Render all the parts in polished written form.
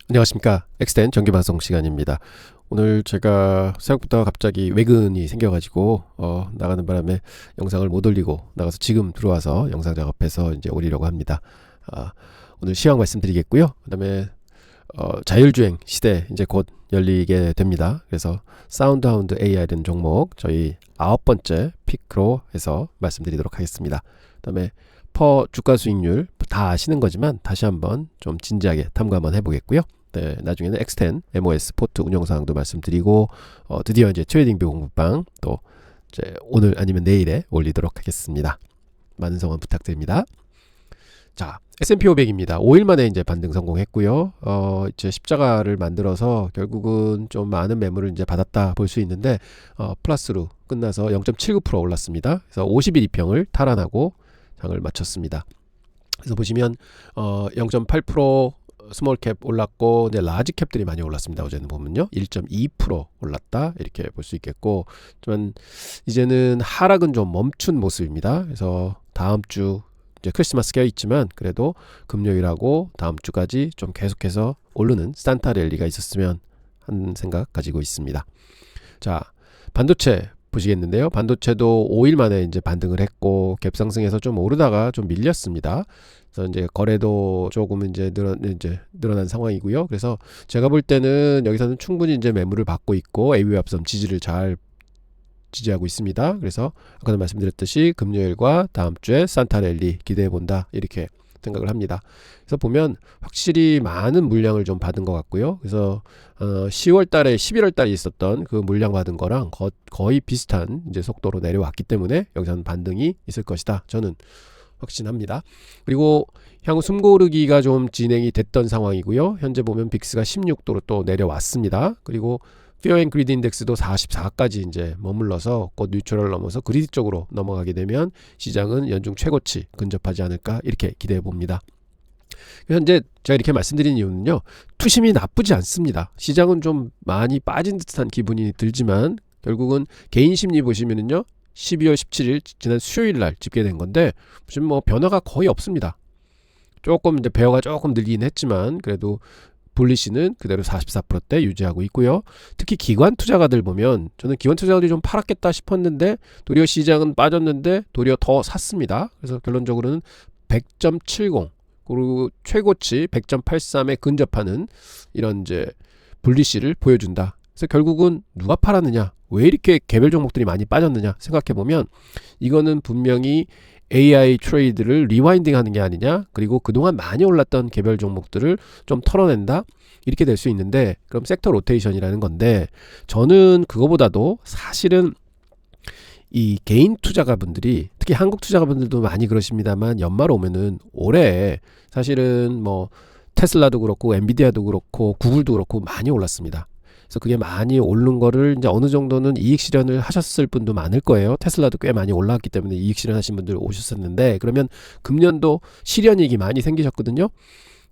안녕하십니까. 엑스텐 정기방송 시간입니다. 오늘 제가 생각보다 갑자기 외근이 생겨가지고 나가는 바람에 영상을 못 올리고 나가서 지금 들어와서 영상 작업해서 이제 올리려고 합니다. 오늘 시황 말씀드리겠고요. 그 다음에 자율주행 시대 이제 곧 열리게 됩니다. 그래서 사운드하운드 AI라는 종목 저희 9번째 픽으로 해서 말씀드리도록 하겠습니다. 그 다음에 퍼 주가 수익률 다 아시는 거지만 다시 한번 좀 진지하게 탐구 한번 해보겠고요. 네, 나중에는 엑스텐 MOS 포트 운영 사항도 말씀드리고 드디어 이제 트레이딩뷰 공부방 또 이제 오늘 아니면 내일에 올리도록 하겠습니다. 많은 성원 부탁드립니다. 자, S&P 500입니다. 5일 만에 이제 반등 성공했고요. 이제 십자가를 만들어서 결국은 좀 많은 매물을 이제 받았다 볼 수 있는데 플러스로 끝나서 0.79% 올랐습니다. 그래서 50일 이평을 탈환하고 장을 마쳤습니다. 그래서 보시면 0.8% 스몰캡 올랐고 근데 라지캡들이 많이 올랐습니다. 어제는 보면요 1.2% 올랐다 이렇게 볼 수 있겠고 좀 이제는 하락은 좀 멈춘 모습입니다. 그래서 다음 주 이제 크리스마스 껴 있지만 그래도 금요일하고 다음 주까지 좀 계속해서 오르는 산타 랠리가 있었으면 하는 생각 가지고 있습니다. 자, 반도체 보시겠는데요. 반도체도 5일 만에 이제 반등을 했고 갭상승해서 좀 오르다가 좀 밀렸습니다. 그래서 이제 거래도 조금 이제 늘어난 상황이고요. 그래서 제가 볼 때는 여기서는 충분히 이제 매물을 받고 있고 ABF 합섬 지지를 잘 지지하고 있습니다. 그래서 아까도 말씀드렸듯이 금요일과 다음 주에 산타 랠리 기대해 본다 이렇게 생각을 합니다. 그래서 보면 확실히 많은 물량을 좀 받은 것 같고요. 그래서 10월 달에 11월 달에 있었던 그 물량 받은 거랑 거의 비슷한 이제 속도로 내려왔기 때문에 여기서는 반등이 있을 것이다. 저는 확신합니다. 그리고 향후 숨고르기가 좀 진행이 됐던 상황이고요. 현재 보면 빅스가 16도로 또 내려왔습니다. 그리고 피어 앤 그리드 인덱스도 44까지 이제 머물러서 곧 뉴트럴을 넘어서 그리드 쪽으로 넘어가게 되면 시장은 연중 최고치 근접하지 않을까 이렇게 기대해 봅니다. 현재 제가 이렇게 말씀드린 이유는요. 투심이 나쁘지 않습니다. 시장은 좀 많이 빠진 듯한 기분이 들지만 결국은 개인 심리 보시면은요. 12월 17일 지난 수요일 날 집계된 건데 보시면 뭐 변화가 거의 없습니다. 조금 이제 배어가 조금 늘긴 했지만 그래도 불리시는 그대로 44%대 유지하고 있고요. 특히 기관 투자가들 보면 저는 기관 투자가들이 좀 팔았겠다 싶었는데 도리어 시장은 빠졌는데 도리어 더 샀습니다. 그래서 결론적으로는 100.70 그리고 최고치 100.83에 근접하는 이런 이제 불리시를 보여준다. 그래서 결국은 누가 팔았느냐, 왜 이렇게 개별 종목들이 많이 빠졌느냐 생각해보면 이거는 분명히 AI 트레이드를 리와인딩 하는 게 아니냐, 그리고 그동안 많이 올랐던 개별 종목들을 좀 털어낸다 이렇게 될 수 있는데 그럼 섹터 로테이션이라는 건데 저는 그거보다도 사실은 이 개인 투자가분들이 특히 한국 투자가분들도 많이 그러십니다만 연말 오면은 올해 사실은 뭐 테슬라도 그렇고 엔비디아도 그렇고 구글도 그렇고 많이 올랐습니다. 그래서 그게 많이 오른 거를 이제 어느 정도는 이익 실현을 하셨을 분도 많을 거예요. 테슬라도 꽤 많이 올랐기 때문에 이익 실현하신 분들 오셨었는데 그러면 금년도 실현이익이 많이 생기셨거든요.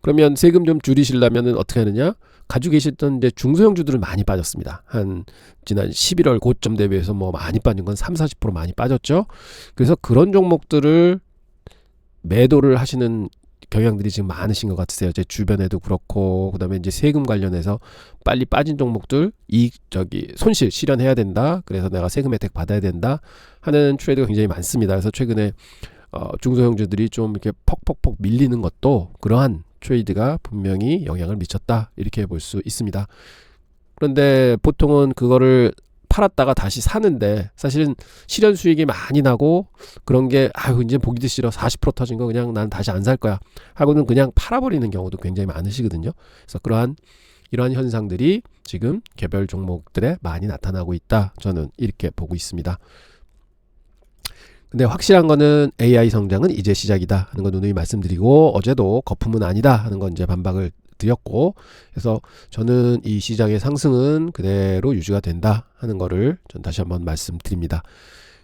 그러면 세금 좀 줄이시려면은 어떻게 하느냐? 가지고 계셨던 이제 중소형주들은 많이 빠졌습니다. 한 지난 11월 고점 대비해서 뭐 많이 빠진 건 30-40% 많이 빠졌죠. 그래서 그런 종목들을 매도를 하시는 경향들이 지금 많으신 것 같으세요. 제 주변에도 그렇고 그다음에 이제 세금 관련해서 빨리 빠진 종목들 손실 실현해야 된다. 그래서 내가 세금 혜택 받아야 된다 하는 트레이드가 굉장히 많습니다. 그래서 최근에 중소형주들이 좀 이렇게 퍽퍽퍽 밀리는 것도 그러한 트레이드가 분명히 영향을 미쳤다 이렇게 볼 수 있습니다. 그런데 보통은 그거를 팔았다가 다시 사는데 사실은 실현 수익이 많이 나고 그런 게 이제 보기도 싫어 40% 터진 거 그냥 난 다시 안 살 거야 하고는 그냥 팔아버리는 경우도 굉장히 많으시거든요. 그래서 이러한 현상들이 지금 개별 종목들에 많이 나타나고 있다. 저는 이렇게 보고 있습니다. 근데 확실한 거는 AI 성장은 이제 시작이다 하는 건 누누이 말씀드리고 어제도 거품은 아니다 하는 건 이제 반박을 드렸고 그래서 저는 이 시장의 상승은 그대로 유지가 된다 하는 거를 전 다시 한번 말씀드립니다.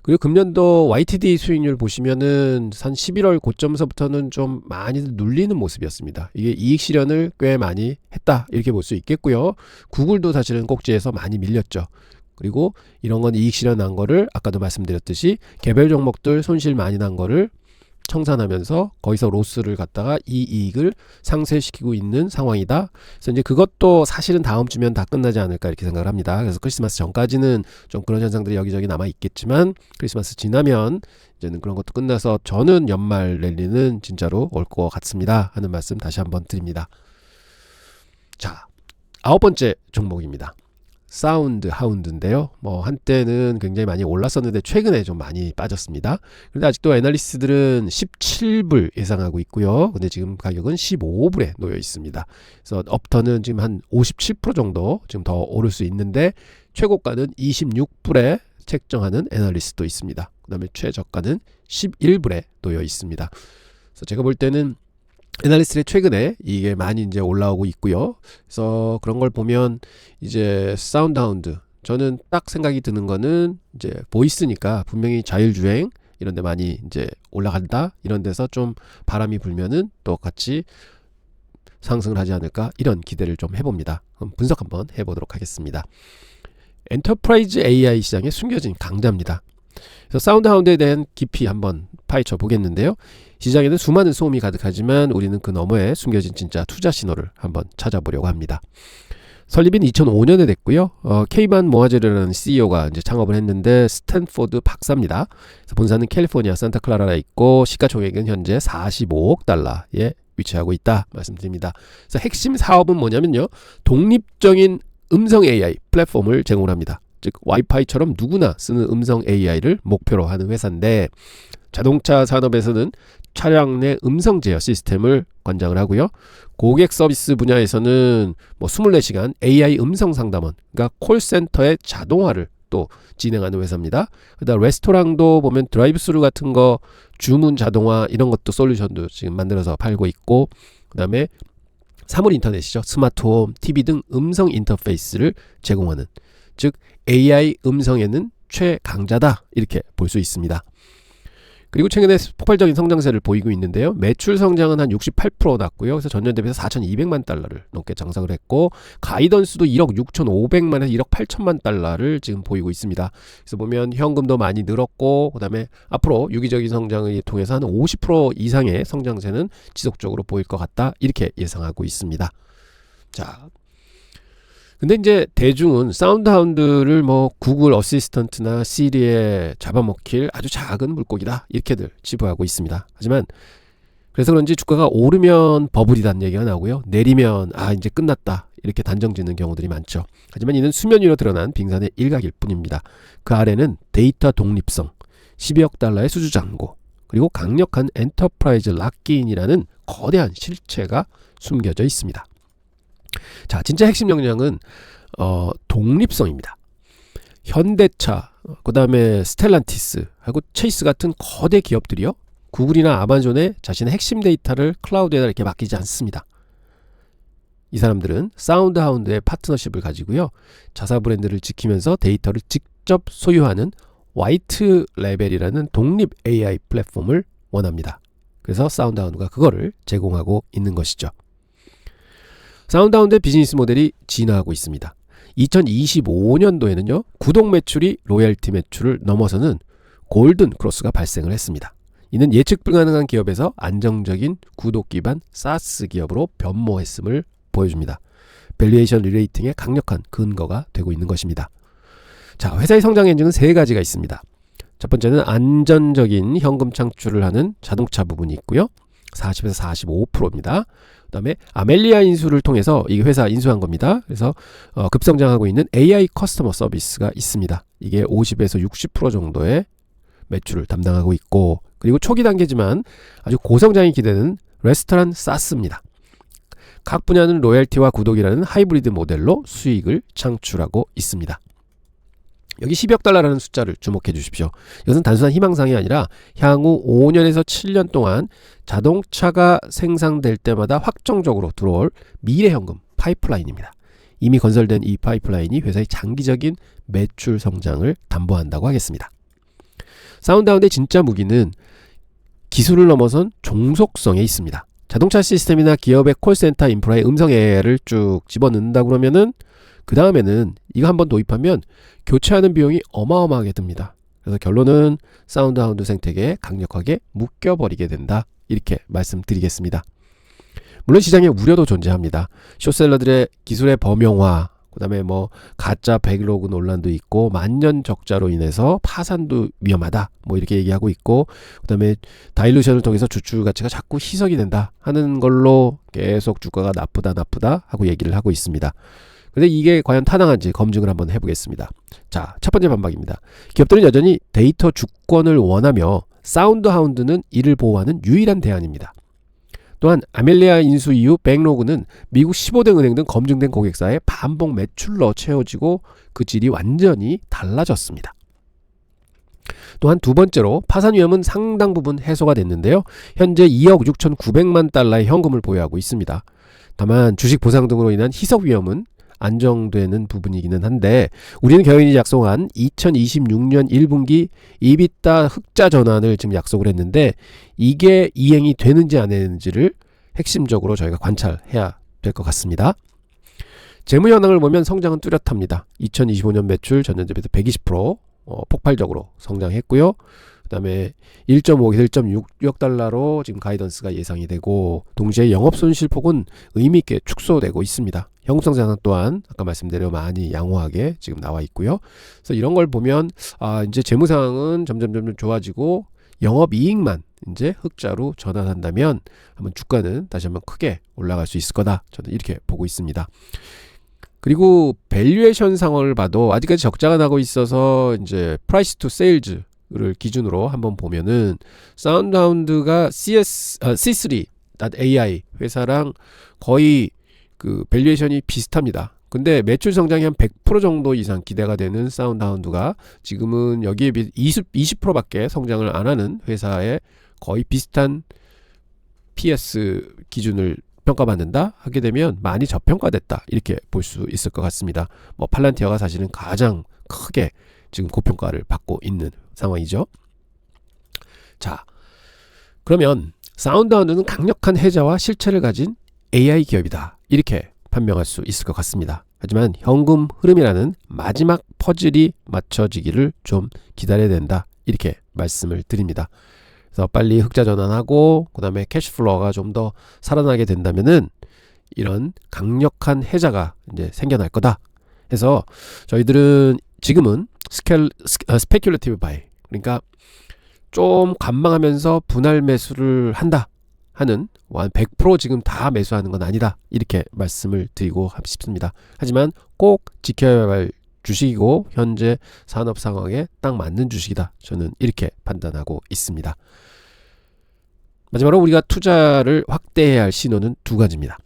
그리고 금년도 YTD 수익률 보시면은 한 11월 고점서부터는 좀 많이 눌리는 모습이었습니다. 이게 이익 실현을 꽤 많이 했다 이렇게 볼 수 있겠고요. 구글도 사실은 꼭지에서 많이 밀렸죠. 그리고 이런 건 이익 실현 난 거를 아까도 말씀드렸듯이 개별 종목들 손실 많이 난 거를 청산하면서 거기서 로스를 갖다가 이 이익을 상쇄시키고 있는 상황이다. 그래서 이제 그것도 사실은 다음 주면 다 끝나지 않을까 이렇게 생각을 합니다. 그래서 크리스마스 전까지는 좀 그런 현상들이 여기저기 남아 있겠지만 크리스마스 지나면 이제는 그런 것도 끝나서 저는 연말 랠리는 진짜로 올 것 같습니다 하는 말씀 다시 한번 드립니다. 자, 9번째 종목입니다. 사운드 하운드인데요. 한때는 굉장히 많이 올랐었는데 최근에 좀 많이 빠졌습니다. 그런데 아직도 애널리스트들은 17불 예상하고 있고요. 근데 지금 가격은 15불에 놓여 있습니다. 그래서 업턴은 지금 한 57% 정도 지금 더 오를 수 있는데 최고가는 26불에 책정하는 애널리스트도 있습니다. 그 다음에 최저가는 11불에 놓여 있습니다. 그래서 제가 볼 때는 애널리스트의 최근에 이게 많이 이제 올라오고 있고요. 그래서 그런 걸 보면 이제 사운드 하운드, 저는 딱 생각이 드는 거는 이제 보이스니까 분명히 자율주행 이런 데 많이 이제 올라간다, 이런 데서 좀 바람이 불면은 또 같이 상승을 하지 않을까, 이런 기대를 좀 해봅니다. 그럼 분석 한번 해보도록 하겠습니다. 엔터프라이즈 AI 시장에 숨겨진 강자입니다. 그래서 사운드 하운드에 대한 깊이 한번 파헤쳐 보겠는데요. 시장에는 수많은 소음이 가득하지만 우리는 그 너머에 숨겨진 진짜 투자 신호를 한번 찾아보려고 합니다. 설립은 2005년에 됐고요. 케이만 모아제르라는 CEO가 이제 창업을 했는데 스탠포드 박사입니다. 그래서 본사는 캘리포니아 산타클라라에 있고 시가총액은 현재 45억 달러에 위치하고 있다 말씀드립니다. 그래서 핵심 사업은 뭐냐면요, 독립적인 음성 AI 플랫폼을 제공을 합니다. 즉 와이파이처럼 누구나 쓰는 음성 AI를 목표로 하는 회사인데, 자동차 산업에서는 차량 내 음성 제어 시스템을 관장을 하고요. 고객 서비스 분야에서는 24시간 AI 음성 상담원, 그러니까 콜센터의 자동화를 또 진행하는 회사입니다. 그다음 레스토랑도 보면 드라이브 스루 같은 거 주문 자동화 이런 것도 솔루션도 지금 만들어서 팔고 있고, 그다음에 사물 인터넷이죠. 스마트홈, TV 등 음성 인터페이스를 제공하는, 즉 AI 음성에는 최강자다 이렇게 볼 수 있습니다. 그리고 최근에 폭발적인 성장세를 보이고 있는데요. 매출 성장은 한 68% 났고요. 그래서 전년 대비해서 4,200만 달러를 넘게 장사를 했고, 가이던스도 1억 6,500만에서 1억 8천만 달러를 지금 보이고 있습니다. 그래서 보면 현금도 많이 늘었고, 그 다음에 앞으로 유기적인 성장을 통해서 한 50% 이상의 성장세는 지속적으로 보일 것 같다 이렇게 예상하고 있습니다. 자, 근데 이제 대중은 사운드 하운드를 구글 어시스턴트나 시리에 잡아먹힐 아주 작은 물고기다 이렇게들 치부하고 있습니다. 하지만 그래서 그런지 주가가 오르면 버블이란 얘기가 나오고요, 내리면 이제 끝났다 이렇게 단정 짓는 경우들이 많죠. 하지만 이는 수면 위로 드러난 빙산의 일각일 뿐입니다. 그 아래는 데이터 독립성, 12억 달러의 수주 잔고, 그리고 강력한 엔터프라이즈 락기인이라는 거대한 실체가 숨겨져 있습니다. 자, 진짜 핵심 역량은 독립성입니다. 현대차, 그 다음에 스텔란티스 하고 체이스 같은 거대 기업들이요, 구글이나 아마존에 자신의 핵심 데이터를 클라우드에다 이렇게 맡기지 않습니다. 이 사람들은 사운드 하운드의 파트너십을 가지고요, 자사 브랜드를 지키면서 데이터를 직접 소유하는 화이트 레벨이라는 독립 AI 플랫폼을 원합니다. 그래서 사운드 하운드가 그거를 제공하고 있는 것이죠. 사운드 하운드의 비즈니스 모델이 진화하고 있습니다. 2025년도에는요, 구독 매출이 로열티 매출을 넘어서는 골든 크로스가 발생을 했습니다. 이는 예측 불가능한 기업에서 안정적인 구독 기반 사스 기업으로 변모했음을 보여줍니다. 밸류에이션 리레이팅의 강력한 근거가 되고 있는 것입니다. 자, 회사의 성장 엔진은 세 가지가 있습니다. 첫 번째는 안전적인 현금 창출을 하는 자동차 부분이 있고요. 40에서 45%입니다. 그 다음에 아멜리아 인수를 통해서 이 회사 인수한 겁니다. 그래서 급성장하고 있는 AI 커스터머 서비스가 있습니다. 이게 50에서 60% 정도의 매출을 담당하고 있고, 그리고 초기 단계지만 아주 고성장이 기대되는 레스토랑 사스입니다. 각 분야는 로열티와 구독이라는 하이브리드 모델로 수익을 창출하고 있습니다. 여기 10억 달러라는 숫자를 주목해 주십시오. 이것은 단순한 희망상이 아니라 향후 5년에서 7년 동안 자동차가 생산될 때마다 확정적으로 들어올 미래 현금 파이프라인입니다. 이미 건설된 이 파이프라인이 회사의 장기적인 매출 성장을 담보한다고 하겠습니다. 사운드하운드의 진짜 무기는 기술을 넘어선 종속성에 있습니다. 자동차 시스템이나 기업의 콜센터 인프라의 음성 AI를 쭉 집어넣는다 그러면은 그 다음에는 이거 한번 도입하면 교체하는 비용이 어마어마하게 듭니다. 그래서 결론은 사운드하운드 생태계에 강력하게 묶여버리게 된다. 이렇게 말씀드리겠습니다. 물론 시장에 우려도 존재합니다. 숏셀러들의 기술의 범용화, 그 다음에 뭐 가짜 백로그 논란도 있고 만년 적자로 인해서 파산도 위험하다 뭐 이렇게 얘기하고 있고, 그 다음에 다일루션을 통해서 주주 가치가 자꾸 희석이 된다 하는 걸로 계속 주가가 나쁘다 하고 얘기를 하고 있습니다. 근데 이게 과연 타당한지 검증을 한번 해보겠습니다. 자, 첫 번째 반박입니다. 기업들은 여전히 데이터 주권을 원하며 사운드하운드는 이를 보호하는 유일한 대안입니다. 또한 아멜리아 인수 이후 백로그는 미국 15대 은행 등 검증된 고객사의 반복 매출로 채워지고 그 질이 완전히 달라졌습니다. 또한 두 번째로 파산 위험은 상당 부분 해소가 됐는데요. 현재 2억 6,900만 달러의 현금을 보유하고 있습니다. 다만 주식 보상 등으로 인한 희석 위험은 안정되는 부분이기는 한데, 우리는 경영진이 약속한 2026년 1분기 EBITDA 흑자 전환을 지금 약속을 했는데 이게 이행이 되는지 안 되는지를 핵심적으로 저희가 관찰해야 될 것 같습니다. 재무 현황을 보면 성장은 뚜렷합니다. 2025년 매출 전년 대비 120% 폭발적으로 성장했고요. 그 다음에 1.5에서 1.6억 달러로 지금 가이던스가 예상이 되고, 동시에 영업손실폭은 의미있게 축소되고 있습니다. 현금성장 또한 아까 말씀대로 많이 양호하게 지금 나와 있고요. 그래서 이런 걸 보면 이제 재무 상황은 점점 좋아지고 영업이익만 이제 흑자로 전환한다면 한번 주가는 다시 한번 크게 올라갈 수 있을 거다, 저는 이렇게 보고 있습니다. 그리고 밸류에이션 상황을 봐도 아직까지 적자가 나고 있어서 이제 프라이스 투 세일즈를 기준으로 한번 보면은 사운드하운드가 C3.ai 회사랑 거의 그 밸류에이션이 비슷합니다. 근데 매출 성장이 한 100% 정도 이상 기대가 되는 사운드하운드가 지금은 여기에 비해 20%밖에 성장을 안 하는 회사에 거의 비슷한 PS 기준을 평가받는다 하게 되면 많이 저평가됐다, 이렇게 볼 수 있을 것 같습니다. 뭐 팔란티어가 사실은 가장 크게 지금 고평가를 받고 있는 상황이죠. 자, 그러면 사운드하운드는 강력한 해자와 실체를 가진 AI 기업이다, 이렇게 판명할 수 있을 것 같습니다. 하지만 현금 흐름이라는 마지막 퍼즐이 맞춰지기를 좀 기다려야 된다, 이렇게 말씀을 드립니다. 그래서 빨리 흑자 전환하고 그 다음에 캐시플로우가 좀 더 살아나게 된다면은 이런 강력한 해자가 이제 생겨날 거다 해서 저희들은 지금은 스페큘레이티브 바이, 그러니까 좀 관망하면서 분할 매수를 한다 하는, 100% 지금 다 매수하는 건 아니다, 이렇게 말씀을 드리고 싶습니다. 하지만 꼭 지켜야 할 주식이고 현재 산업 상황에 딱 맞는 주식이다, 저는 이렇게 판단하고 있습니다. 마지막으로 우리가 투자를 확대해야 할 신호는 두 가지입니다.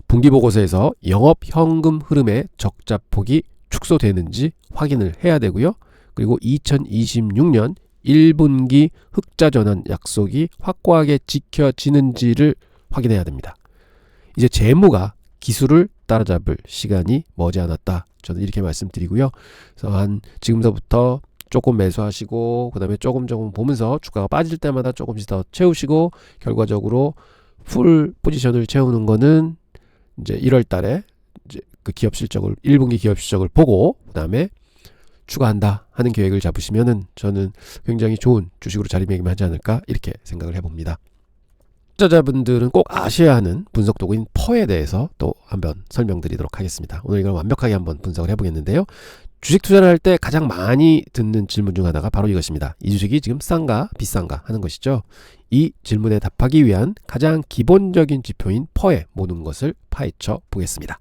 분기보고서에서 영업 현금 흐름의 적자폭이 축소되는지 확인을 해야 되고요. 그리고 2026년 1분기 흑자 전환 약속이 확고하게 지켜지는지를 확인해야 됩니다. 이제 재무가 기술을 따라잡을 시간이 머지않았다, 저는 이렇게 말씀드리고요. 그래서 지금서부터 조금 매수하시고 그 다음에 조금 보면서 주가가 빠질 때마다 조금씩 더 채우시고, 결과적으로 풀 포지션을 채우는 거는 이제 1월 달에 이제 그 기업 실적을, 1분기 기업 실적을 보고 그 다음에 추가한다 하는 계획을 잡으시면은 저는 굉장히 좋은 주식으로 자리매김하지 않을까, 이렇게 생각을 해봅니다. 투자자분들은 꼭 아셔야 하는 분석 도구인 퍼에 대해서 또 한번 설명드리도록 하겠습니다. 오늘 이걸 완벽하게 한번 분석을 해보겠는데요. 주식 투자를 할 때 가장 많이 듣는 질문 중 하나가 바로 이것입니다. 이 주식이 지금 싼가 비싼가 하는 것이죠. 이 질문에 답하기 위한 가장 기본적인 지표인 퍼의 모든 것을 파헤쳐 보겠습니다.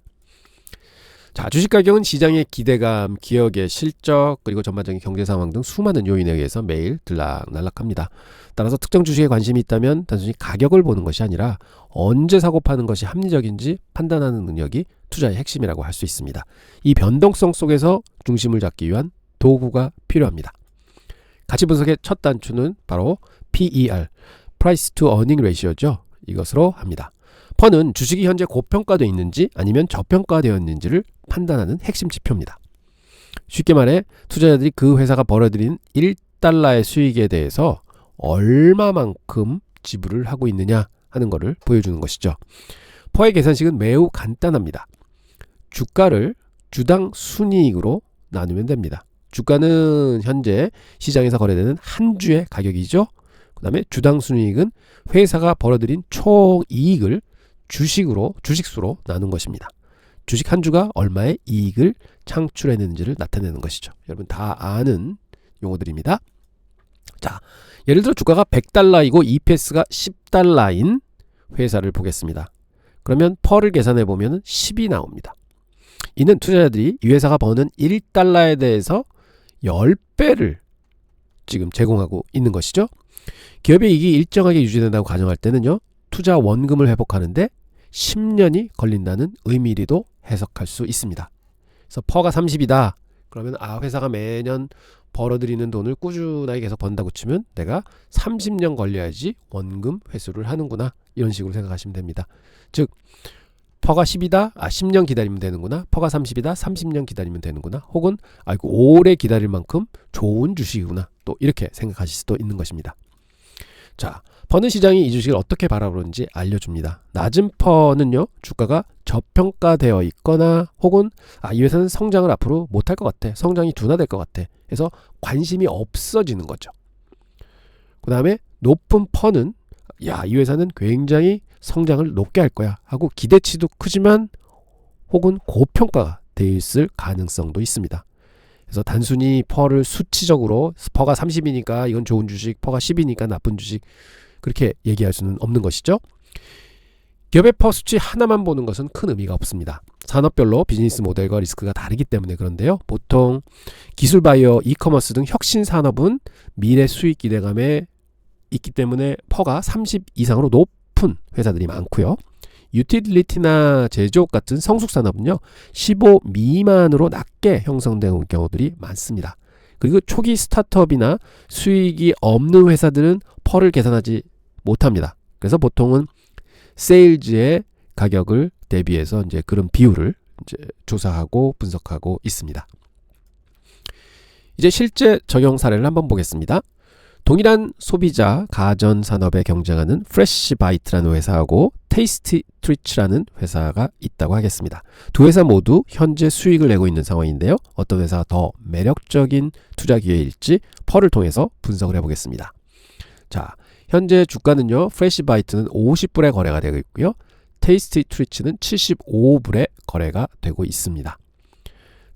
자, 주식 가격은 시장의 기대감, 기업의 실적, 그리고 전반적인 경제 상황 등 수많은 요인에 의해서 매일 들락날락합니다. 따라서 특정 주식에 관심이 있다면 단순히 가격을 보는 것이 아니라 언제 사고 파는 것이 합리적인지 판단하는 능력이 투자의 핵심이라고 할 수 있습니다. 이 변동성 속에서 중심을 잡기 위한 도구가 필요합니다. 가치 분석의 첫 단추는 바로 PER, Price to Earning Ratio죠. 이것으로 합니다. 퍼는 주식이 현재 고평가되어 있는지 아니면 저평가되어 있는지를 판단하는 핵심 지표입니다. 쉽게 말해 투자자들이 그 회사가 벌어들인 1달러의 수익에 대해서 얼마만큼 지불을 하고 있느냐 하는 것을 보여주는 것이죠. 퍼의 계산식은 매우 간단합니다. 주가를 주당 순이익으로 나누면 됩니다. 주가는 현재 시장에서 거래되는 한 주의 가격이죠. 그 다음에 주당 순이익은 회사가 벌어들인 총 이익을 주식수로 나눈 것입니다. 주식 한 주가 얼마의 이익을 창출해내는지를 나타내는 것이죠. 여러분 다 아는 용어들입니다. 자, 예를 들어 주가가 100달러이고 EPS가 10달러인 회사를 보겠습니다. 그러면 per를 계산해 보면 10이 나옵니다. 이는 투자자들이 이 회사가 버는 1달러에 대해서 10배를 지금 제공하고 있는 것이죠. 기업의 이익이 일정하게 유지된다고 가정할 때는요, 투자 원금을 회복하는데 10년이 걸린다는 의미로도 해석할 수 있습니다. 그래서 퍼가 30이다. 그러면 회사가 매년 벌어들이는 돈을 꾸준하게 계속 번다고 치면 내가 30년 걸려야지 원금 회수를 하는구나. 이런 식으로 생각하시면 됩니다. 즉 퍼가 10이다. 10년 기다리면 되는구나. 퍼가 30이다. 30년 기다리면 되는구나. 혹은 오래 기다릴 만큼 좋은 주식이구나. 또 이렇게 생각하실 수도 있는 것입니다. 자, 퍼는 시장이 이 주식을 어떻게 바라보는지 알려줍니다. 낮은 퍼는요, 주가가 저평가되어 있거나 혹은 이 회사는 성장을 앞으로 못할 것 같아. 성장이 둔화될 것 같아. 그래서 관심이 없어지는 거죠. 그 다음에 높은 퍼는 이 회사는 굉장히 성장을 높게 할 거야 하고 기대치도 크지만 혹은 고평가가 되어 있을 가능성도 있습니다. 그래서 단순히 퍼를 수치적으로 퍼가 30이니까 이건 좋은 주식, 퍼가 10이니까 나쁜 주식 그렇게 얘기할 수는 없는 것이죠. 기업의 퍼 수치 하나만 보는 것은 큰 의미가 없습니다. 산업별로 비즈니스 모델과 리스크가 다르기 때문에 그런데요. 보통 기술 바이오, 이커머스 등 혁신 산업은 미래 수익 기대감에 있기 때문에 퍼가 30 이상으로 높은 회사들이 많고요. 유틸리티나 제조업 같은 성숙 산업은요, 15 미만으로 낮게 형성된 경우들이 많습니다. 그리고 초기 스타트업이나 수익이 없는 회사들은 퍼를 계산하지 못합니다. 그래서 보통은 세일즈의 가격을 대비해서 이제 그런 비율을 이제 조사하고 분석하고 있습니다. 이제 실제 적용 사례를 한번 보겠습니다. 동일한 소비자 가전 산업에 경쟁하는 프레시바이트라는 회사하고 테이스티 트리츠라는 회사가 있다고 하겠습니다. 두 회사 모두 현재 수익을 내고 있는 상황인데요. 어떤 회사가 더 매력적인 투자 기회일지 퍼를 통해서 분석을 해보겠습니다. 자, 현재 주가는요, 프레시바이트는 50불에 거래가 되고 있고요. 테이스티 트리츠는 75불에 거래가 되고 있습니다.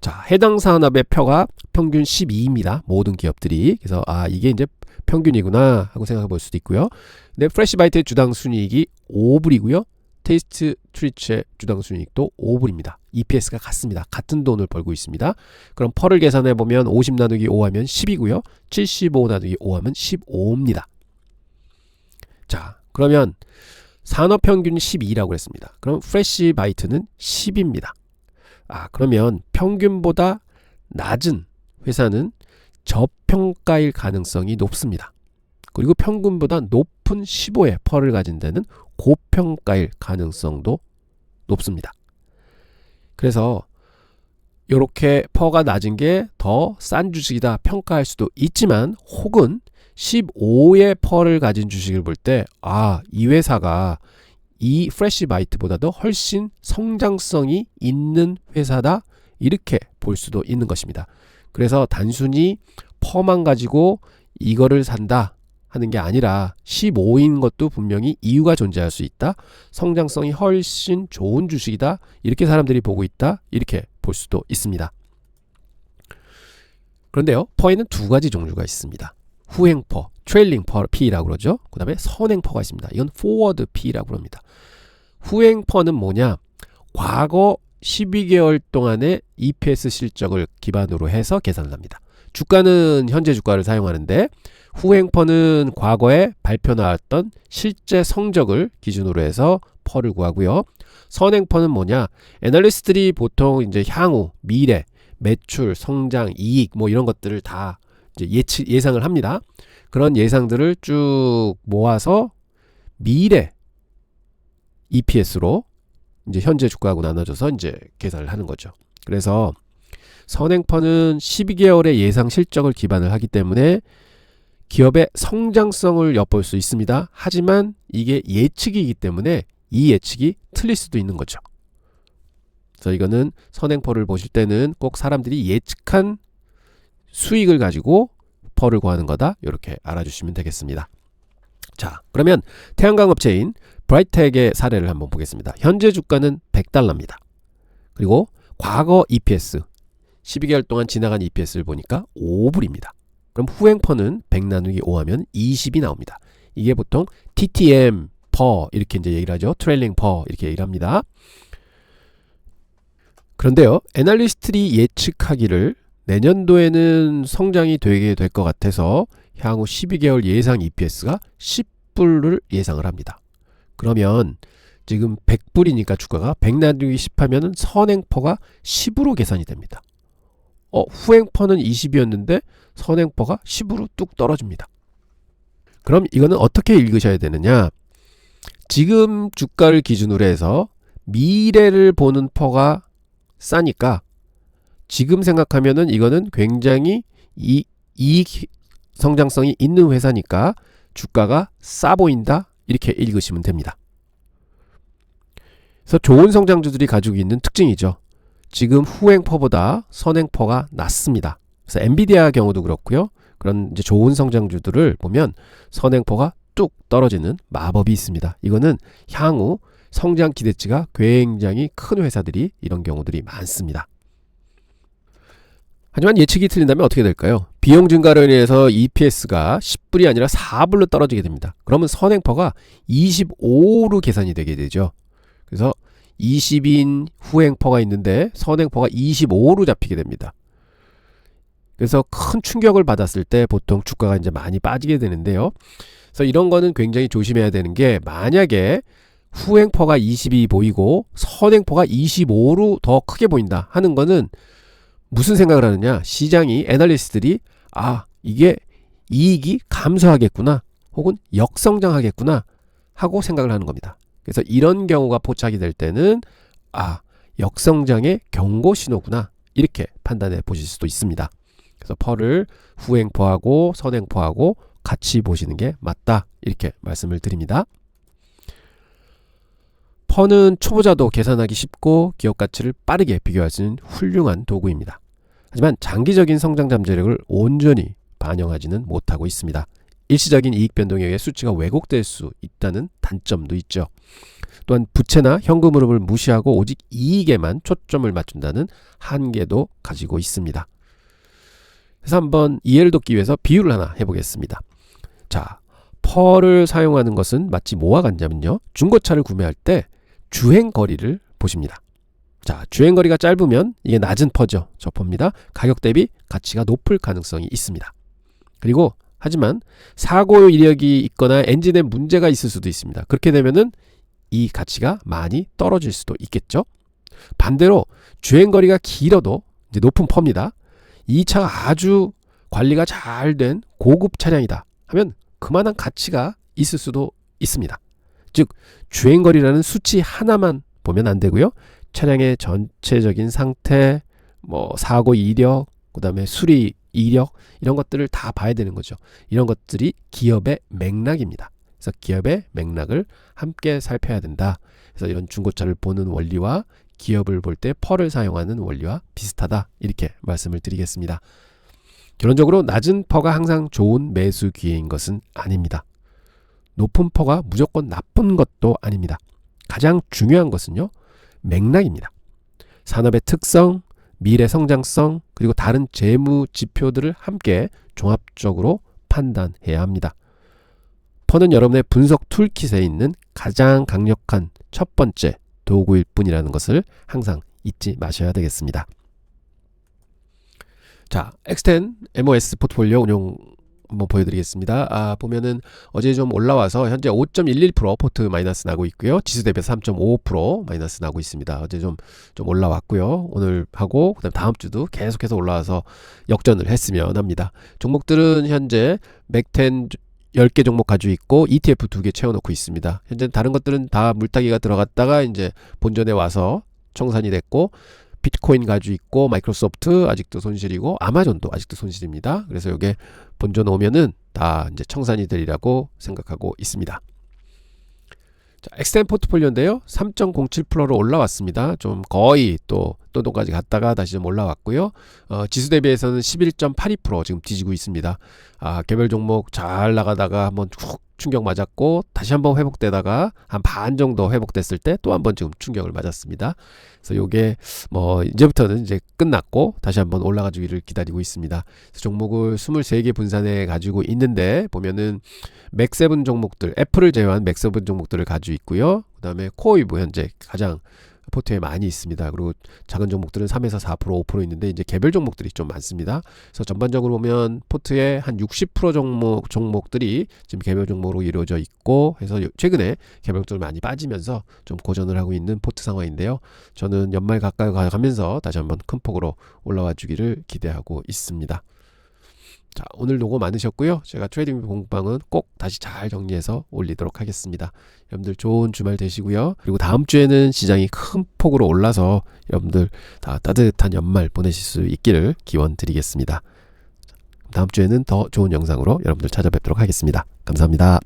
자, 해당 산업의 표가 평균 12입니다. 모든 기업들이. 그래서 이게 이제 평균이구나 하고 생각해 볼 수도 있고요. 근데 프레시바이트의 주당 순이익이 5불이고요. 테이스트 트리츠의 주당 순이익도 5불입니다. EPS가 같습니다. 같은 돈을 벌고 있습니다. 그럼 퍼를 계산해 보면 50 나누기 5 하면 10이고요. 75 나누기 5 하면 15입니다. 자, 그러면 산업 평균이 12라고 했습니다. 그럼 프레시바이트는 10입니다. 그러면 평균보다 낮은 회사는 저평가일 가능성이 높습니다. 그리고 평균보다 높은 15의 퍼를 가진 데는 고평가일 가능성도 높습니다. 그래서 이렇게 퍼가 낮은 게 더 싼 주식이다 평가할 수도 있지만 혹은 15의 퍼를 가진 주식을 볼 때 이 회사가 이 프레시바이트보다도 훨씬 성장성이 있는 회사다 이렇게 볼 수도 있는 것입니다. 그래서 단순히 퍼만 가지고 이거를 산다 하는 게 아니라 15인 것도 분명히 이유가 존재할 수 있다. 성장성이 훨씬 좋은 주식이다. 이렇게 사람들이 보고 있다. 이렇게 볼 수도 있습니다. 그런데요, 퍼에는 두 가지 종류가 있습니다. 후행퍼, 트레일링 P라고 그러죠. 그 다음에 선행퍼가 있습니다. 이건 포워드 P라고 합니다. 후행퍼는 뭐냐? 과거 12개월 동안의 EPS 실적을 기반으로 해서 계산을 합니다. 주가는 현재 주가를 사용하는데 후행퍼는 과거에 발표 나왔던 실제 성적을 기준으로 해서 퍼를 구하고요. 선행퍼는 뭐냐? 애널리스트들이 보통 이제 향후, 미래, 매출, 성장, 이익 이런 것들을 다 이제 예상을 합니다. 그런 예상들을 쭉 모아서 미래 EPS로 이제 현재 주가하고 나눠져서 이제 계산을 하는 거죠. 그래서 선행퍼는 12개월의 예상 실적을 기반을 하기 때문에 기업의 성장성을 엿볼 수 있습니다. 하지만 이게 예측이기 때문에 이 예측이 틀릴 수도 있는 거죠. 그래서 이거는 선행퍼를 보실 때는 꼭 사람들이 예측한 수익을 가지고 펄을 구하는 거다. 이렇게 알아주시면 되겠습니다. 자, 그러면 태양광 업체인 브라이텍의 사례를 한번 보겠습니다. 현재 주가는 $100입니다. 그리고 과거 EPS 12개월 동안 지나간 EPS를 보니까 5불입니다. 그럼 후행퍼는 100 나누기 5하면 20이 나옵니다. 이게 보통 TTM 퍼 이렇게 이제 얘기를 하죠. 트레일링 퍼 이렇게 얘기를 합니다. 그런데요, 애널리스트들이 예측하기를 내년도에는 성장이 되게 될 것 같아서 향후 12개월 예상 EPS가 10불을 예상을 합니다. 그러면 지금 100불이니까 주가가 100 나누기 10 하면 선행퍼가 10으로 계산이 됩니다. 후행퍼는 20이었는데 선행퍼가 10으로 뚝 떨어집니다. 그럼 이거는 어떻게 읽으셔야 되느냐? 지금 주가를 기준으로 해서 미래를 보는 퍼가 싸니까 지금 생각하면은 이거는 굉장히 이익 성장성이 있는 회사니까 주가가 싸 보인다, 이렇게 읽으시면 됩니다. 그래서 좋은 성장주들이 가지고 있는 특징이죠. 지금 후행퍼보다 선행퍼가 낮습니다. 그래서 엔비디아 경우도 그렇고요. 그런 이제 좋은 성장주들을 보면 선행퍼가 뚝 떨어지는 마법이 있습니다. 이거는 향후 성장 기대치가 굉장히 큰 회사들이 이런 경우들이 많습니다. 하지만 예측이 틀린다면 어떻게 될까요? 비용 증가로 인해서 EPS가 10불이 아니라 4불로 떨어지게 됩니다. 그러면 선행퍼가 25로 계산이 되게 되죠. 그래서 20인 후행퍼가 있는데 선행퍼가 25로 잡히게 됩니다. 그래서 큰 충격을 받았을 때 보통 주가가 이제 많이 빠지게 되는데요. 그래서 이런 거는 굉장히 조심해야 되는 게, 만약에 후행퍼가 20이 보이고 선행퍼가 25로 더 크게 보인다 하는 거는 무슨 생각을 하느냐? 시장이, 애널리스트들이 이게 이익이 감소하겠구나 혹은 역성장하겠구나 하고 생각을 하는 겁니다. 그래서 이런 경우가 포착이 될 때는 역성장의 경고 신호구나, 이렇게 판단해 보실 수도 있습니다. 그래서 펄을 후행퍼하고 선행퍼하고 같이 보시는 게 맞다, 이렇게 말씀을 드립니다. 펀은 초보자도 계산하기 쉽고 기업 가치를 빠르게 비교할 수 있는 훌륭한 도구입니다. 하지만 장기적인 성장 잠재력을 온전히 반영하지는 못하고 있습니다. 일시적인 이익 변동에 의해 수치가 왜곡될 수 있다는 단점도 있죠. 또한 부채나 현금 흐름을 무시하고 오직 이익에만 초점을 맞춘다는 한계도 가지고 있습니다. 그래서 한번 이해를 돕기 위해서 비유를 하나 해보겠습니다. 자, 펄을 사용하는 것은 마치 뭐와 같냐면요, 중고차를 구매할 때 주행거리를 보십니다. 자, 주행거리가 짧으면 이게 낮은 퍼죠. 저퍼입니다. 가격 대비 가치가 높을 가능성이 있습니다. 그리고 하지만 사고 이력이 있거나 엔진에 문제가 있을 수도 있습니다. 그렇게 되면은 이 가치가 많이 떨어질 수도 있겠죠. 반대로 주행거리가 길어도 이제 높은 퍼입니다. 이 차가 아주 관리가 잘 된 고급 차량이다 하면 그만한 가치가 있을 수도 있습니다. 즉, 주행거리라는 수치 하나만 보면 안 되고요. 차량의 전체적인 상태, 사고 이력, 그 다음에 수리 이력, 이런 것들을 다 봐야 되는 거죠. 이런 것들이 기업의 맥락입니다. 그래서 기업의 맥락을 함께 살펴야 된다. 그래서 이런 중고차를 보는 원리와 기업을 볼 때 펄을 사용하는 원리와 비슷하다, 이렇게 말씀을 드리겠습니다. 결론적으로 낮은 퍼가 항상 좋은 매수 기회인 것은 아닙니다. 높은 퍼가 무조건 나쁜 것도 아닙니다. 가장 중요한 것은요, 맥락입니다. 산업의 특성, 미래 성장성, 그리고 다른 재무 지표들을 함께 종합적으로 판단해야 합니다. 퍼는 여러분의 분석 툴킷에 있는 가장 강력한 첫 번째 도구일 뿐이라는 것을 항상 잊지 마셔야 되겠습니다. 자, X10 MOS 포트폴리오 운용 한번 보여드리겠습니다. 보면은 어제 좀 올라와서 현재 5.11% 포트 마이너스 나고 있고요. 지수 대비해서 3.55% 마이너스 나고 있습니다. 어제 좀 올라왔고요. 오늘 하고 그다음 다음 주도 계속해서 올라와서 역전을 했으면 합니다. 종목들은 현재 맥10 10개 종목 가지고 있고 ETF 2개 채워놓고 있습니다. 현재 다른 것들은 다 물타기가 들어갔다가 이제 본전에 와서 청산이 됐고, 비트코인 가지고 있고, 마이크로소프트 아직도 손실이고, 아마존도 아직도 손실입니다. 그래서 이게 본전 오면은 다 이제 청산이 되리라고 생각하고 있습니다. 자, X10 포트폴리오인데요. 3.07%로 올라왔습니다. 좀 거의 또 또동까지 갔다가 다시 좀 올라왔고요. 지수 대비해서는 11.82% 지금 뒤지고 있습니다. 개별 종목 잘 나가다가 한번 훅 충격 맞았고 다시 한번 회복되다가 한 반 정도 회복됐을 때 또 한번 지금 충격을 맞았습니다. 그래서 요게 뭐 이제부터는 이제 끝났고 다시 한번 올라가 주기를 기다리고 있습니다. 그래서 종목을 23개 분산해 가지고 있는데 보면은 맥세븐 종목들, 애플을 제외한 맥세븐 종목들을 가지고 있고요. 그다음에 코어위브 현재 가장 포트에 많이 있습니다. 그리고 작은 종목들은 3에서 4%, 5% 있는데 이제 개별 종목들이 좀 많습니다. 그래서 전반적으로 보면 포트의 한 60% 종목들이 지금 개별 종목으로 이루어져 있고 해서 최근에 개별종들 많이 빠지면서 좀 고전을 하고 있는 포트 상황인데요. 저는 연말 가까이 가면서 다시 한번 큰 폭으로 올라와 주기를 기대하고 있습니다. 자, 오늘 노고 많으셨고요. 제가 트레이딩 공방은 꼭 다시 잘 정리해서 올리도록 하겠습니다. 여러분들 좋은 주말 되시고요. 그리고 다음 주에는 시장이 큰 폭으로 올라서 여러분들 다 따뜻한 연말 보내실 수 있기를 기원 드리겠습니다. 다음 주에는 더 좋은 영상으로 여러분들 찾아뵙도록 하겠습니다. 감사합니다.